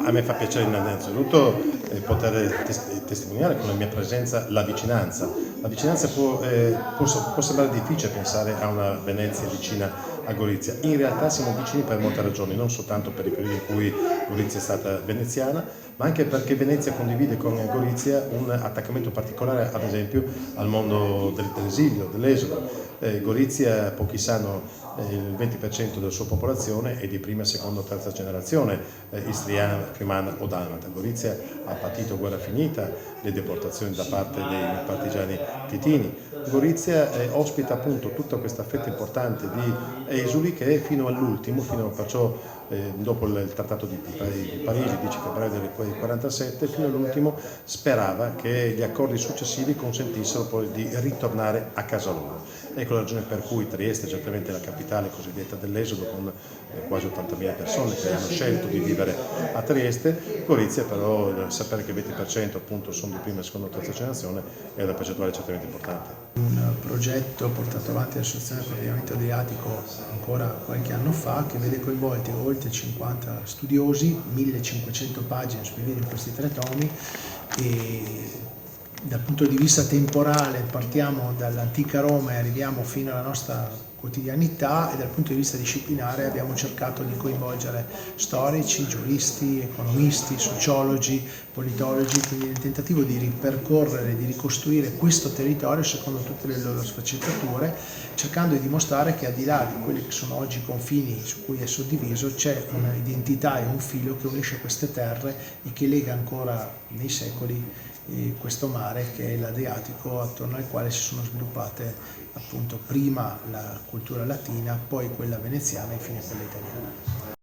a me fa piacere innanzitutto poter testimoniare con la mia presenza la vicinanza. La vicinanza può sembrare difficile pensare a una Venezia vicina a Gorizia. In realtà siamo vicini per molte ragioni, non soltanto per i periodi in cui Gorizia è stata veneziana, ma anche perché Venezia condivide con Gorizia un attaccamento particolare, ad esempio, al mondo dell'esilio, dell'esodo. Gorizia, pochi sanno, il 20% della sua popolazione è di prima, seconda o terza generazione istriana, friulana o dalmata. Gorizia ha patito guerra finita, le deportazioni da parte dei partigiani titini. Gorizia ospita appunto tutta questa fetta importante di esuli che fino all'ultimo, dopo il trattato di Parigi, 10 febbraio del 1947, fino all'ultimo sperava che gli accordi successivi consentissero poi di ritornare a casa loro. Ecco la ragione per cui Trieste, certamente la capitale cosiddetta dell'esodo, con quasi 80.000 persone che hanno scelto di vivere a Trieste. Gorizia però, sapere che il 20% appunto sono di prima, seconda o terza generazione è una percentuale certamente importante. Un progetto portato avanti dall'Associazione per l'Ordinamento Adriatico ancora qualche anno fa, che vede coinvolti oltre 50 studiosi, 1500 pagine suddivise in questi 3 tomi, e dal punto di vista temporale partiamo dall'antica Roma e arriviamo fino alla nostra quotidianità, e dal punto di vista disciplinare abbiamo cercato di coinvolgere storici, giuristi, economisti, sociologi, politologi, quindi nel tentativo di ripercorrere, di ricostruire questo territorio secondo tutte le loro sfaccettature, cercando di dimostrare che al di là di quelli che sono oggi i confini su cui è suddiviso c'è un'identità e un filo che unisce queste terre e che lega ancora nei secoli questo mare che è l'Adriatico, attorno al quale si sono sviluppate appunto prima la cultura latina, poi quella veneziana e infine quella italiana.